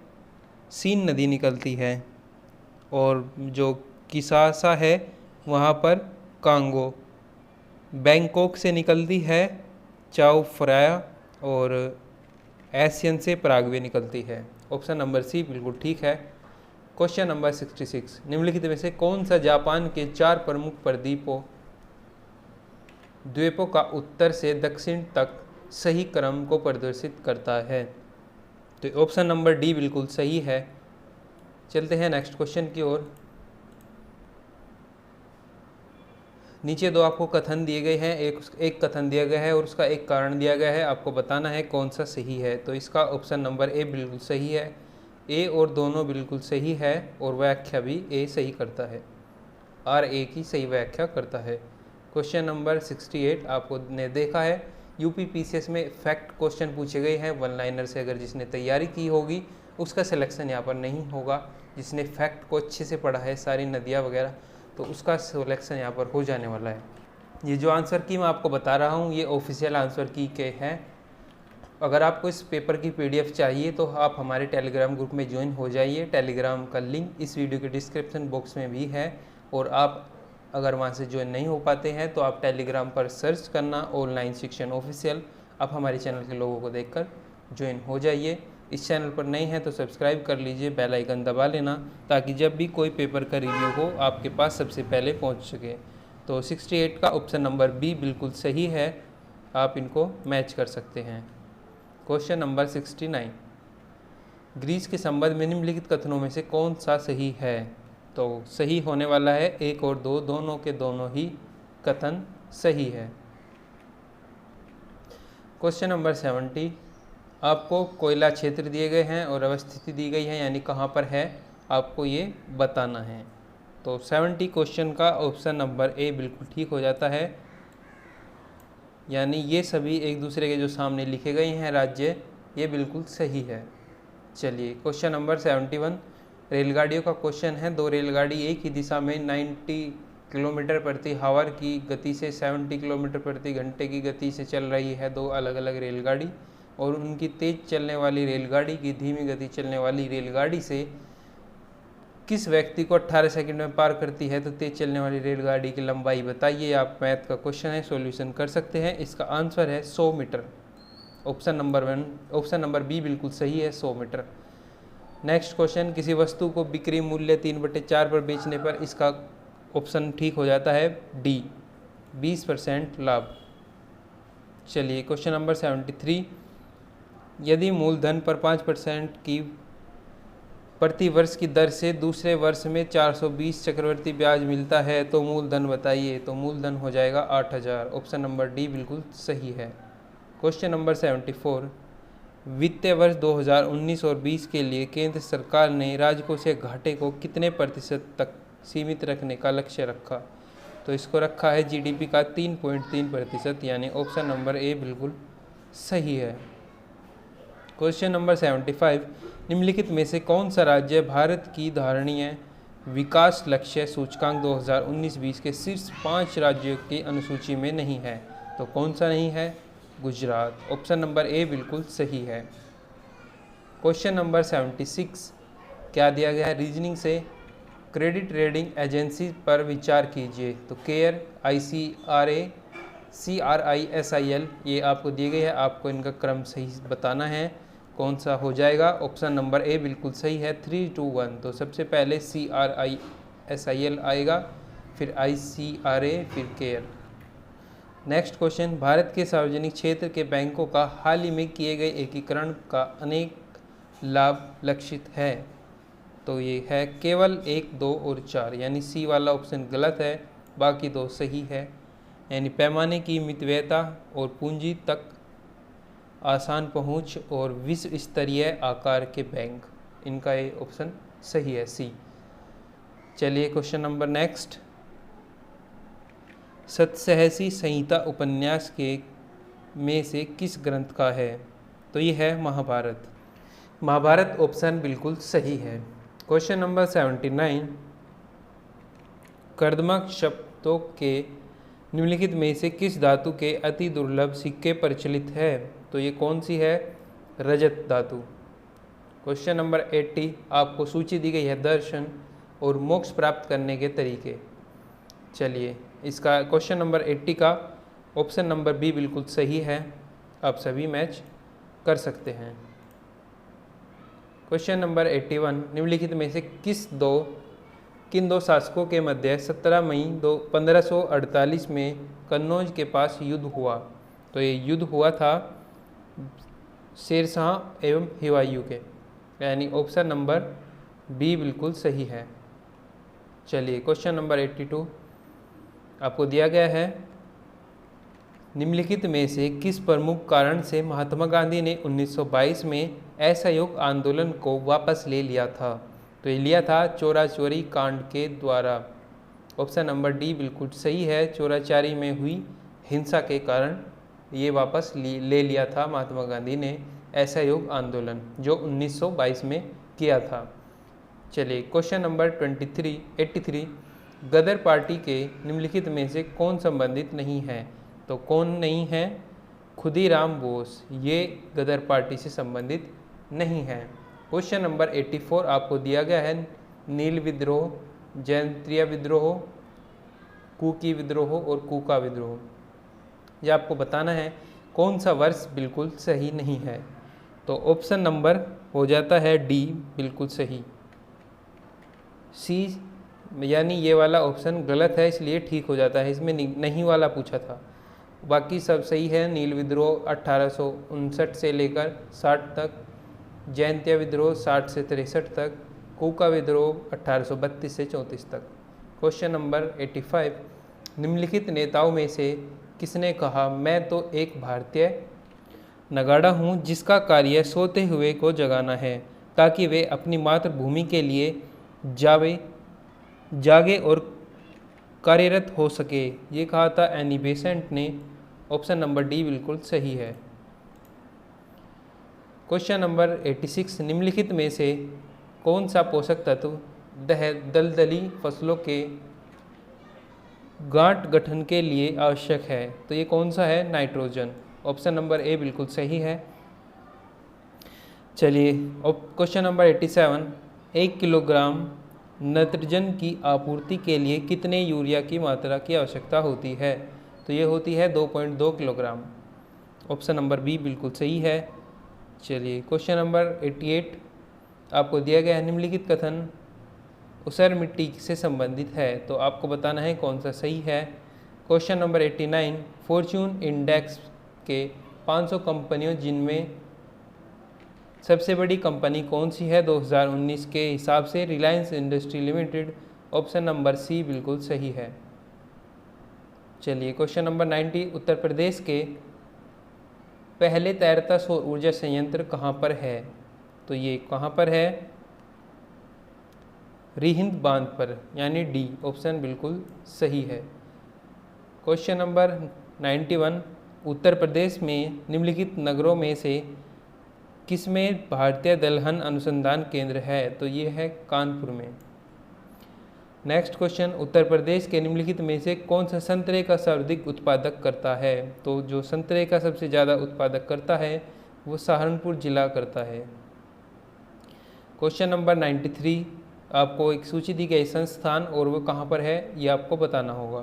सीन नदी निकलती है, और जो किसासा है वहाँ पर कांगो। बैंकॉक से निकलती है चाओ फ्राया, और एशियन से पराग्वे निकलती है। ऑप्शन नंबर सी बिल्कुल ठीक है। क्वेश्चन नंबर 66, निम्नलिखित में से कौन सा जापान के 4 प्रमुख द्वीपों का उत्तर से दक्षिण तक सही क्रम को प्रदर्शित करता है? तो ऑप्शन नंबर डी बिल्कुल सही है। चलते हैं नेक्स्ट क्वेश्चन की ओर। नीचे 2 आपको कथन दिए गए हैं, एक कथन दिया गया है और उसका एक कारण दिया गया है। आपको बताना है कौन सा सही है। तो इसका ऑप्शन नंबर ए बिल्कुल सही है। ए और दोनों बिल्कुल सही है, और व्याख्या भी ए सही करता है, आर ए की सही व्याख्या करता है। क्वेश्चन नंबर 68 आपको ने देखा है यूपी पीसीएस में फैक्ट क्वेश्चन पूछे गए हैं 1 लाइनर से। अगर जिसने तैयारी की होगी उसका सिलेक्शन यहाँ पर नहीं होगा। जिसने फैक्ट को अच्छे से पढ़ा है, सारी नदियाँ वगैरह, तो उसका सिलेक्शन यहाँ पर हो जाने वाला है। ये जो आंसर की मैं आपको बता रहा हूँ ये ऑफिशियल आंसर की के हैं। अगर आपको इस पेपर की पीडीएफ चाहिए तो आप हमारे टेलीग्राम ग्रुप में ज्वाइन हो जाइए। टेलीग्राम का लिंक इस वीडियो के डिस्क्रिप्शन बॉक्स में भी है, और आप अगर वहाँ से ज्वाइन नहीं हो पाते हैं तो आप टेलीग्राम पर सर्च करना ऑनलाइन शिक्षण ऑफिशियल। आप हमारे चैनल के लोगों को देखकर ज्वाइन हो जाइए। इस चैनल पर नए हैं तो सब्सक्राइब कर लीजिए, बेल आइकन दबा लेना, ताकि जब भी कोई पेपर का रिव्यू हो आपके पास सबसे पहले पहुंच सके। तो 68 का ऑप्शन नंबर बी बिल्कुल सही है, आप इनको मैच कर सकते हैं। क्वेश्चन नंबर 69, ग्रीस के संबंध में निम्नलिखित कथनों में से कौन सा सही है? तो सही होने वाला है 1 और 2 दोनों के दोनों ही कथन सही है। क्वेश्चन नंबर 70, आपको कोयला क्षेत्र दिए गए हैं और अवस्थिति दी गई है, यानी कहाँ पर है आपको ये बताना है। तो 70 क्वेश्चन का ऑप्शन नंबर ए बिल्कुल ठीक हो जाता है, यानी ये सभी एक दूसरे के जो सामने लिखे गए हैं राज्य, ये बिल्कुल सही है। चलिए क्वेश्चन नंबर 71, रेलगाड़ियों का क्वेश्चन है। 2 रेलगाड़ी एक ही दिशा में 90 किलोमीटर प्रति आवर की गति से 70 किलोमीटर प्रति घंटे की गति से चल रही है। 2 अलग अलग रेलगाड़ी, और उनकी तेज चलने वाली रेलगाड़ी की धीमी गति चलने वाली रेलगाड़ी से किस व्यक्ति को 18 सेकंड में पार करती है? तो तेज चलने वाली रेलगाड़ी की लंबाई बताइए। आप मैथ का क्वेश्चन है, सॉल्यूशन कर सकते हैं। इसका आंसर है 100 मीटर। ऑप्शन नंबर बी बिल्कुल सही है, 100 मीटर। नेक्स्ट क्वेश्चन, किसी वस्तु को बिक्री मूल्य 3/4 पर बेचने पर इसका ऑप्शन ठीक हो जाता है डी, 20% लाभ। चलिए क्वेश्चन नंबर 73, यदि मूलधन पर 5% की प्रति वर्ष की दर से दूसरे वर्ष में 420 चक्रवर्ती ब्याज मिलता है तो मूलधन बताइए। तो मूलधन हो जाएगा 8000। ऑप्शन नंबर डी बिल्कुल सही है। क्वेश्चन नंबर 74, वित्तीय वर्ष 2019 और 20 के लिए केंद्र सरकार ने राजकोषीय घाटे को कितने प्रतिशत तक सीमित रखने का लक्ष्य रखा? तो इसको रखा है जीडीपी का 3.3%, यानी ऑप्शन नंबर ए बिल्कुल सही है। क्वेश्चन नंबर 75, निम्नलिखित में से कौन सा राज्य भारत की धारणीय विकास लक्ष्य सूचकांक 2019-20 के शीर्ष 5 राज्यों की अनुसूची में नहीं है? तो कौन सा नहीं है? गुजरात। ऑप्शन नंबर ए बिल्कुल सही है। क्वेश्चन नंबर 76, क्या दिया गया है? रीजनिंग से क्रेडिट रेटिंग एजेंसी पर विचार कीजिए। तो केयर, ICRA, CRISIL ये आपको दिए गए हैं। आपको इनका क्रम सही बताना है, कौन सा हो जाएगा। ऑप्शन नंबर ए बिल्कुल सही है, 3, 2, 1। तो सबसे पहले CRISIL आएगा, फिर ICRA, फिर केयर। नेक्स्ट क्वेश्चन, भारत के सार्वजनिक क्षेत्र के बैंकों का हाल ही में किए गए एकीकरण का अनेक लाभ लक्षित है। तो ये है केवल 1, 2 और 4, यानी सी वाला ऑप्शन गलत है, बाकी 2 सही है। यानी पैमाने की मितव्ययता और पूंजी तक आसान पहुंच और विश्व स्तरीय आकार के बैंक, इनका ये ऑप्शन सही है, सी। चलिए क्वेश्चन नंबर नेक्स्ट, सतसहसी संहिता उपन्यास के में से किस ग्रंथ का है? तो ये है महाभारत। महाभारत ऑप्शन बिल्कुल सही है। क्वेश्चन नंबर 79, कर्दमक शब्दों के निम्नलिखित में से किस धातु के अति दुर्लभ सिक्के प्रचलित है? तो ये कौन सी है? रजत धातु। क्वेश्चन नंबर 80, आपको सूची दी गई है दर्शन और मोक्ष प्राप्त करने के तरीके। चलिए इसका क्वेश्चन नंबर 80 का ऑप्शन नंबर बी बिल्कुल सही है। आप सभी मैच कर सकते हैं। क्वेश्चन नंबर 81, निम्नलिखित में से किन दो शासकों के मध्य 17 मई 1548 में कन्नौज के पास युद्ध हुआ? तो ये युद्ध हुआ था शेरशाह एवं हुमायूं के, यानी ऑप्शन नंबर बी बिल्कुल सही है। चलिए क्वेश्चन नंबर 82, आपको दिया गया है, निम्नलिखित में से किस प्रमुख कारण से महात्मा गांधी ने 1922 में असहयोग आंदोलन को वापस ले लिया था? तो ये लिया था चोरा चोरी कांड के द्वारा। ऑप्शन नंबर डी बिल्कुल सही है, चोराचारी में हुई हिंसा के कारण ये वापस ले लिया था महात्मा गांधी ने असहयोग आंदोलन, जो 1922 में किया था। चलिए क्वेश्चन नंबर 83, गदर पार्टी के निम्नलिखित में से कौन संबंधित नहीं है? तो कौन नहीं है? खुदीराम बोस, ये गदर पार्टी से संबंधित नहीं है। क्वेश्चन नंबर 84, आपको दिया गया है नील विद्रोह, जयंतिया विद्रोह, कुकी विद्रोह और कूका विद्रोह। यह आपको बताना है कौन सा वर्ष बिल्कुल सही नहीं है। तो ऑप्शन नंबर हो जाता है डी बिल्कुल सही। सी यानी ये वाला ऑप्शन गलत है, इसलिए ठीक हो जाता है। इसमें नहीं वाला पूछा था, बाकी सब सही है। नील विद्रोह 1859 से लेकर 60 तक, जयंतिया विद्रोह 60 से 63 तक, कूका विद्रोह 1832 से 34 तक। क्वेश्चन नंबर 85, निम्नलिखित नेताओं में से किसने कहा, मैं तो एक भारतीय नगाड़ा हूँ जिसका कार्य सोते हुए को जगाना है ताकि वे अपनी मातृभूमि के लिए जागे और कार्यरत हो सके? ये कहा था एनी बेसेंट ने। ऑप्शन नंबर डी बिल्कुल सही है। क्वेश्चन नंबर 86, निम्नलिखित में से कौन सा पोषक तत्व दलदली फसलों के गांठ गठन के लिए आवश्यक है? तो ये कौन सा है? नाइट्रोजन। ऑप्शन नंबर ए बिल्कुल सही है। चलिए क्वेश्चन नंबर 87, 1 किलोग्राम नाइट्रोजन की आपूर्ति के लिए कितने यूरिया की मात्रा की आवश्यकता होती है? तो ये होती है 2.2 किलोग्राम। ऑप्शन नंबर बी बिल्कुल सही है। चलिए क्वेश्चन नंबर 88 आपको दिया गया है, निम्नलिखित कथन ऊसर मिट्टी से संबंधित है, तो आपको बताना है कौन सा सही है। क्वेश्चन नंबर 89 फॉर्च्यून इंडेक्स के 500 कंपनियों जिनमें सबसे बड़ी कंपनी कौन सी है 2019 के हिसाब से? Reliance industry limited. Option number C बिल्कुल सही है। चलिए क्वेश्चन नंबर 90 उत्तर प्रदेश के पहले तैरता सौर ऊर्जा संयंत्र कहाँ पर है? तो ये कहाँ पर है? रिहिंद बांध पर, यानी डी ऑप्शन बिल्कुल सही है। क्वेश्चन नंबर 91 उत्तर प्रदेश में निम्नलिखित नगरों में से किसमें भारतीय दलहन अनुसंधान केंद्र है? तो ये है कानपुर में। नेक्स्ट क्वेश्चन उत्तर प्रदेश के निम्नलिखित में से कौन सा संतरे का सर्वाधिक उत्पादक करता है? तो जो संतरे का सबसे ज़्यादा उत्पादक करता है वो सहारनपुर जिला करता है। क्वेश्चन नंबर 93 आपको एक सूची दी गई संस्थान और वो कहाँ पर है ये आपको बताना होगा।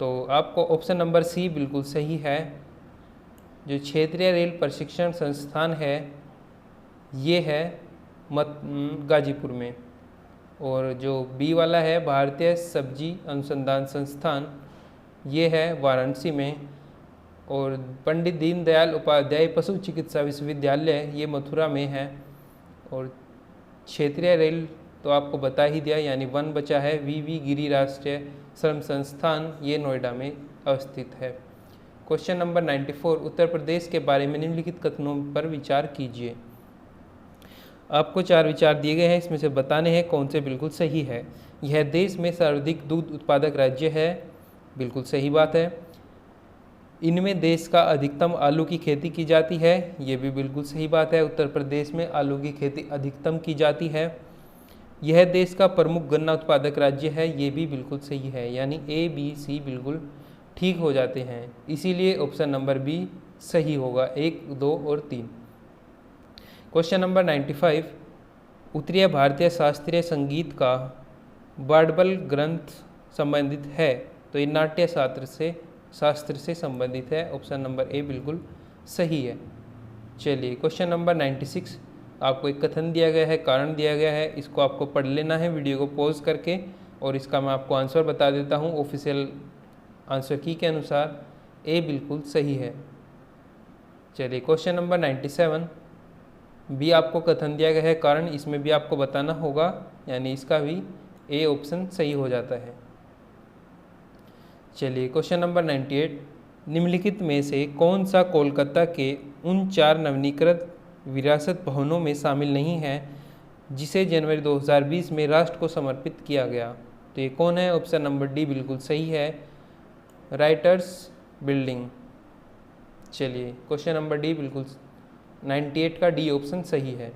तो आपको ऑप्शन नंबर सी बिल्कुल सही है। जो क्षेत्रीय रेल प्रशिक्षण संस्थान है ये है गाजीपुर में, और जो बी वाला है भारतीय सब्जी अनुसंधान संस्थान ये है वाराणसी में, और पंडित दीनदयाल उपाध्याय पशु चिकित्सा विश्वविद्यालय ये मथुरा में है, और क्षेत्रीय रेल तो आपको बता ही दिया, यानी वन बचा है वी गिरी राष्ट्रीय श्रम संस्थान ये नोएडा में अवस्थित है। क्वेश्चन नंबर 94 उत्तर प्रदेश के बारे में निम्नलिखित कथनों पर विचार कीजिए। आपको 4 विचार दिए गए हैं, इसमें से बताने हैं कौन से बिल्कुल सही है। यह देश में सर्वाधिक दूध उत्पादक राज्य है, बिल्कुल सही बात है। इनमें देश का अधिकतम आलू की खेती की जाती है, ये भी बिल्कुल सही बात है। उत्तर प्रदेश में आलू की खेती अधिकतम की जाती है। यह देश का प्रमुख गन्ना उत्पादक राज्य है, ये भी बिल्कुल सही है, यानी ए बी सी बिल्कुल ठीक हो जाते हैं, इसीलिए ऑप्शन नंबर बी सही होगा 1, 2 और 3। क्वेश्चन नंबर 95 उत्तरीय भारतीय शास्त्रीय संगीत का बाइबल ग्रंथ संबंधित है? तो ये नाट्य शास्त्र से संबंधित है, ऑप्शन नंबर ए बिल्कुल सही है। चलिए क्वेश्चन नंबर 96 आपको एक कथन दिया गया है, कारण दिया गया है, इसको आपको पढ़ लेना है वीडियो को पॉज करके, और इसका मैं आपको आंसर बता देता हूँ। ऑफिशियल आंसर की के अनुसार ए बिल्कुल सही है। चलिए क्वेश्चन नंबर 97 बी आपको कथन दिया गया है, कारण इसमें भी आपको बताना होगा, यानी इसका भी ए ऑप्शन सही हो जाता है। चलिए क्वेश्चन नंबर 98 निम्नलिखित में से कौन सा कोलकाता के उन 4 नवीनीकृत विरासत भवनों में शामिल नहीं है जिसे जनवरी 2020 में राष्ट्र को समर्पित किया गया? तो ये कौन है? ऑप्शन नंबर डी बिल्कुल सही है, राइटर्स बिल्डिंग। चलिए क्वेश्चन नंबर डी बिल्कुल 98 का डी ऑप्शन सही है।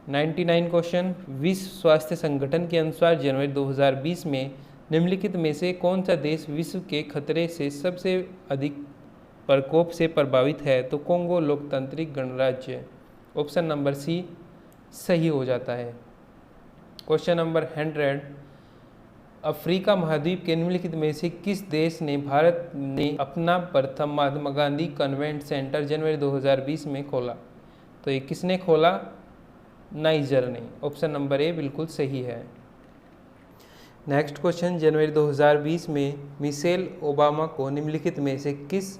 99 क्वेश्चन विश्व स्वास्थ्य संगठन के अनुसार जनवरी 2020 में निम्नलिखित में से कौन सा देश विश्व के खतरे से सबसे अधिक प्रकोप से प्रभावित है? तो कोंगो लोकतांत्रिक गणराज्य, ऑप्शन नंबर सी सही हो जाता है। क्वेश्चन नंबर 100 अफ्रीका महाद्वीप के निम्नलिखित में से किस देश ने भारत ने अपना प्रथम महात्मा गांधी कन्वेंट सेंटर जनवरी 2020 में खोला? तो ये किसने खोला? नाइजर ने, ऑप्शन नंबर ए बिल्कुल सही है। नेक्स्ट क्वेश्चन जनवरी 2020 में मिशेल ओबामा को निम्नलिखित में से किस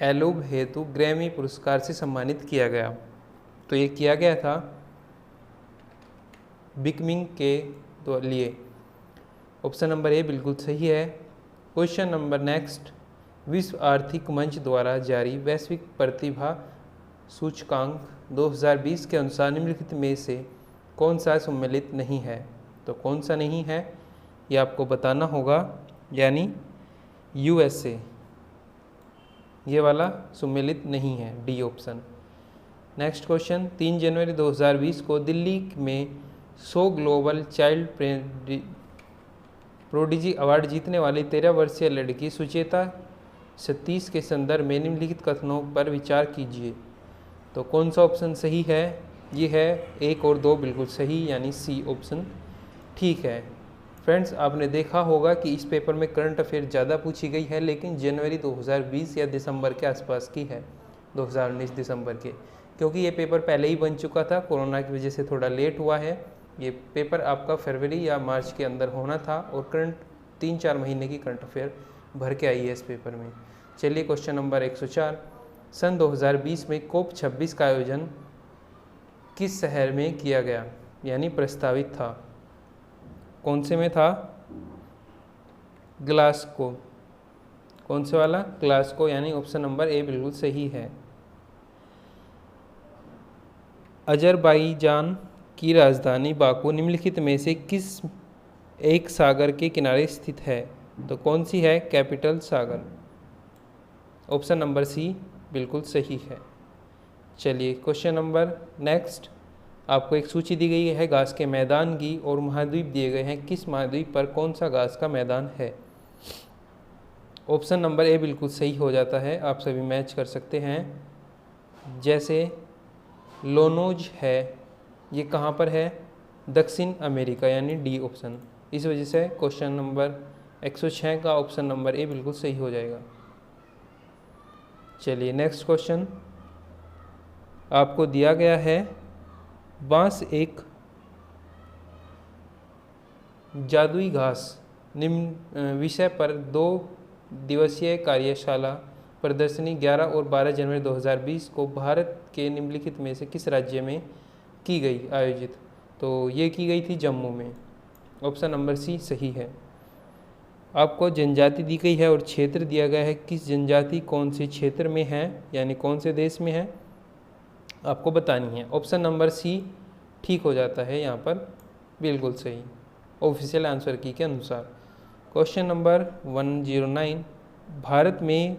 एल्बम हेतु ग्रैमी पुरस्कार से सम्मानित किया गया? तो ये किया गया था बिकमिंग के लिए, ऑप्शन नंबर ए बिल्कुल सही है। क्वेश्चन नंबर नेक्स्ट विश्व आर्थिक मंच द्वारा जारी वैश्विक प्रतिभा सूचकांक 2020 के अनुसार निम्नलिखित में से कौन सा सम्मिलित नहीं है? तो कौन सा नहीं है ये आपको बताना होगा, यानी USA ये वाला सम्मिलित नहीं है, डी ऑप्शन। नेक्स्ट क्वेश्चन 3 जनवरी 2020 को दिल्ली में 100 ग्लोबल चाइल्ड प्रोडिजी अवार्ड जीतने वाली 13 वर्षीय लड़की सुचेता सतीश के संदर्भ में निम्नलिखित कथनों पर विचार कीजिए। तो कौन सा ऑप्शन सही है? ये है 1 और 2 बिल्कुल सही, यानी सी ऑप्शन ठीक है। फ्रेंड्स, आपने देखा होगा कि इस पेपर में करंट अफेयर ज़्यादा पूछी गई है, लेकिन जनवरी 2020 या दिसंबर के आसपास की है, 2019 दिसंबर के, क्योंकि ये पेपर पहले ही बन चुका था, कोरोना की वजह से थोड़ा लेट हुआ है। ये पेपर आपका फरवरी या मार्च के अंदर होना था और करंट 3-4 महीने की करंट अफेयर भर के आई है इस पेपर में। चलिए क्वेश्चन नंबर 104, सन 2020 में COP 26 का आयोजन किस शहर में किया गया, यानी प्रस्तावित था? कौन से में था? ग्लासगो। कौन से वाला? ग्लासगो, यानी ऑप्शन नंबर ए बिल्कुल सही है। अजरबैजान की राजधानी बाकू निम्नलिखित में से किस एक सागर के किनारे स्थित है? तो कौन सी है? कैपिटल सागर। ऑप्शन नंबर सी बिल्कुल सही है। चलिए क्वेश्चन नंबर नेक्स्ट, आपको एक सूची दी गई है घास के मैदान की और महाद्वीप दिए गए हैं, किस महाद्वीप पर कौन सा घास का मैदान है? ऑप्शन नंबर ए बिल्कुल सही हो जाता है, आप सभी मैच कर सकते हैं। जैसे लोनोज है, ये कहाँ पर है? दक्षिण अमेरिका, यानी डी ऑप्शन। इस वजह से क्वेश्चन नंबर 106 का ऑप्शन नंबर ए बिल्कुल सही हो जाएगा। चलिए नेक्स्ट क्वेश्चन आपको दिया गया है, बांस एक जादुई घास निम्न विषय पर 2 दिवसीय कार्यशाला प्रदर्शनी 11 और 12 जनवरी 2020 को भारत के निम्नलिखित में से किस राज्य में की गई आयोजित? तो ये की गई थी जम्मू में। ऑप्शन नंबर सी सही है। आपको जनजाति दी गई है और क्षेत्र दिया गया है, किस जनजाति कौन से क्षेत्र में है, यानी कौन से देश में है, आपको बतानी है। ऑप्शन नंबर सी ठीक हो जाता है यहाँ पर, बिल्कुल सही, ऑफिशियल आंसर की के अनुसार। क्वेश्चन नंबर 109, भारत में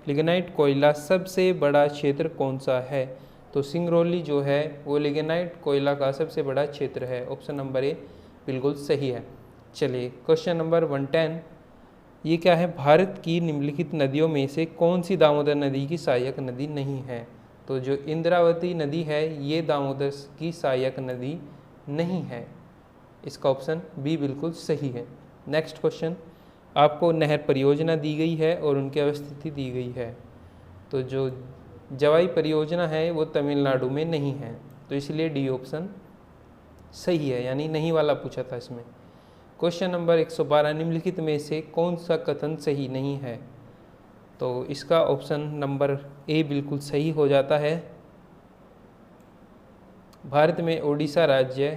लिग्नाइट कोयला सबसे बड़ा क्षेत्र कौन सा है? तो सिंगरौली जो है वो लिग्नाइट कोयला का सबसे बड़ा क्षेत्र है। ऑप्शन नंबर ए बिल्कुल सही है। चलिए क्वेश्चन नंबर 110, ये क्या है? भारत की निम्नलिखित नदियों में से कौन सी दामोदर नदी की सहायक नदी नहीं है? तो जो इंद्रावती नदी है ये दामोदर की सहायक नदी नहीं है, इसका ऑप्शन बी बिल्कुल सही है। नेक्स्ट क्वेश्चन, आपको नहर परियोजना दी गई है और उनकी अवस्थिति दी गई है। तो जो जवाई परियोजना है वो तमिलनाडु में नहीं है, तो इसलिए डी ऑप्शन सही है, यानी नहीं वाला पूछा था इसमें। क्वेश्चन नंबर 112, निम्नलिखित में से कौन सा कथन सही नहीं है? तो इसका ऑप्शन नंबर ए बिल्कुल सही हो जाता है। भारत में ओडिशा राज्य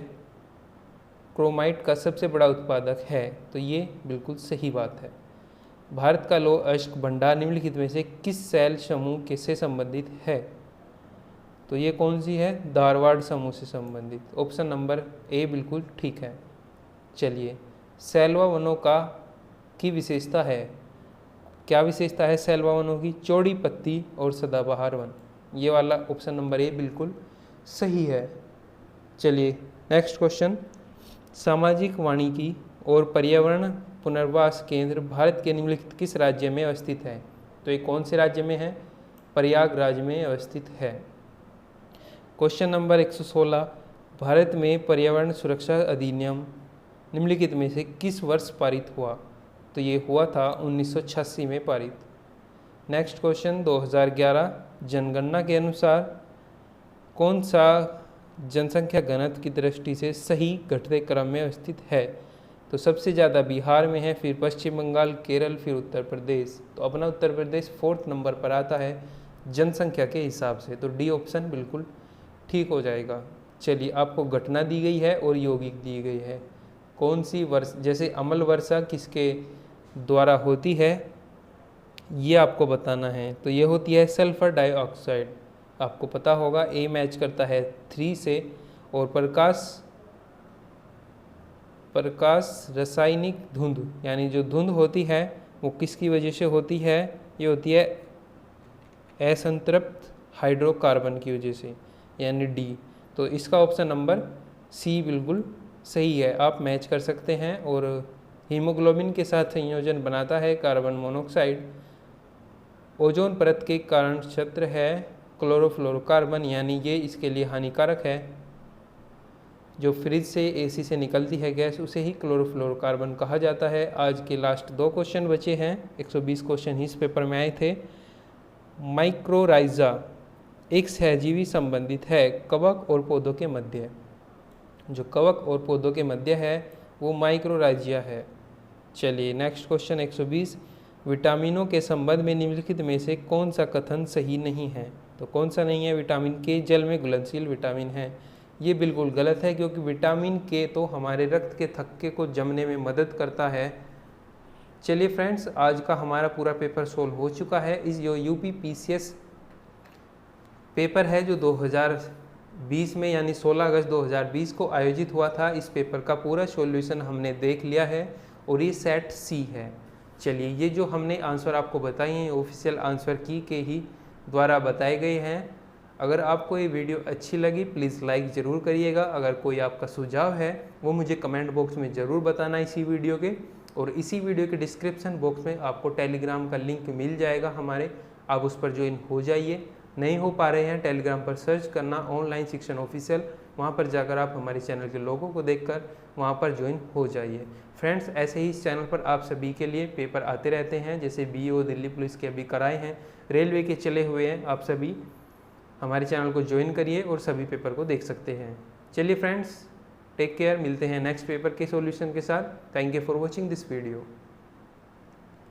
क्रोमाइट का सबसे बड़ा उत्पादक है, तो ये बिल्कुल सही बात है। भारत का लौह अयस्क भंडार निम्नलिखित में से किस शैल समूह के से संबंधित है? तो ये कौन सी है? धारवाड़ समूह से संबंधित। ऑप्शन नंबर ए बिल्कुल ठीक है। चलिए, सैलवा वनों की विशेषता है, क्या विशेषता है सैलवा वनों की? चौड़ी पत्ती और सदाबहार वन। ये वाला ऑप्शन नंबर ए बिल्कुल सही है। चलिए नेक्स्ट क्वेश्चन, सामाजिक वानिकी और पर्यावरण पुनर्वास केंद्र भारत के निम्नलिखित किस राज्य में अवस्थित है? तो ये कौन से राज्य में है? प्रयागराज में अवस्थित है। क्वेश्चन नंबर 116, भारत में पर्यावरण सुरक्षा अधिनियम निम्नलिखित में से किस वर्ष पारित हुआ? तो ये हुआ था 1986 में पारित। नेक्स्ट क्वेश्चन, 2011 जनगणना के अनुसार कौन सा जनसंख्या घनत्व की दृष्टि से सही घटते क्रम में अवस्थित है? तो सबसे ज़्यादा बिहार में है, फिर पश्चिम बंगाल, केरल, फिर उत्तर प्रदेश। तो अपना उत्तर प्रदेश 4th नंबर पर आता है जनसंख्या के हिसाब से, तो डी ऑप्शन बिल्कुल ठीक हो जाएगा। चलिए, आपको घटना दी गई है और यौगिक दी गई है, कौन सी वर्ष, जैसे अम्ल वर्षा किसके द्वारा होती है ये आपको बताना है। तो ये होती है सल्फर डाइऑक्साइड, आपको पता होगा, ए मैच करता है 3 से। और प्रकाश रासायनिक धुंध, यानी जो धुंध होती है वो किसकी वजह से होती है? ये होती है असंतृप्त हाइड्रोकार्बन की वजह से, यानी डी। तो इसका ऑप्शन नंबर सी बिल्कुल सही है, आप मैच कर सकते हैं। और हीमोग्लोबिन के साथ संयोजन बनाता है कार्बन मोनोऑक्साइड। ओजोन परत के कारण क्षेत्र है क्लोरोफ्लोरोकार्बन, यानी ये इसके लिए हानिकारक है। जो फ्रिज से एसी से निकलती है गैस उसे ही क्लोरोफ्लोरोकार्बन कहा जाता है। आज के लास्ट 2 क्वेश्चन बचे हैं, 120 क्वेश्चन इस पेपर में आए थे। माइक्रोराइजा एक सहजीवी संबंधित है कवक और पौधों के मध्य। जो कवक और पौधों के मध्य है वो माइक्रोराइजिया है। चलिए नेक्स्ट क्वेश्चन 120, विटामिनों के संबंध में निम्नलिखित में से कौन सा कथन सही नहीं है। तो कौन सा नहीं है? विटामिन के जल में घुलनशील विटामिन है। ये बिल्कुल गलत है, क्योंकि विटामिन के तो हमारे रक्त के थक्के को जमने में मदद करता है। चलिए फ्रेंड्स, आज का हमारा पूरा पेपर सोल्व हो चुका है। इस जो यूपी पीसीएस पेपर है जो 2020 में यानी 16 अगस्त 2020 को आयोजित हुआ था, इस पेपर का पूरा सॉल्यूशन हमने देख लिया है और ये सेट सी है। चलिए, ये जो हमने आंसर आपको बताए हैं ऑफिशियल आंसर की के ही द्वारा बताए गए हैं। अगर आपको ये वीडियो अच्छी लगी प्लीज़ लाइक ज़रूर करिएगा। अगर कोई आपका सुझाव है वो मुझे कमेंट बॉक्स में ज़रूर बताना इसी वीडियो के। और इसी वीडियो के डिस्क्रिप्शन बॉक्स में आपको टेलीग्राम का लिंक मिल जाएगा हमारे, आप उस पर ज्वाइन हो जाइए। नहीं हो पा रहे हैं, टेलीग्राम पर सर्च करना ऑनलाइन शिक्षण ऑफिशियल, वहाँ पर जाकर आप हमारे चैनल के लोगों को देखकर वहाँ पर ज्वाइन हो जाइए। फ्रेंड्स, ऐसे ही इस चैनल पर आप सभी के लिए पेपर आते रहते हैं, जैसे बीओ, दिल्ली पुलिस के अभी कराए हैं, रेलवे के चले हुए हैं। आप सभी हमारे चैनल को ज्वाइन करिए और सभी पेपर को देख सकते हैं। चलिए फ्रेंड्स, टेक केयर, मिलते हैं नेक्स्ट पेपर के सॉल्यूशन के साथ। Thank you for watching this video.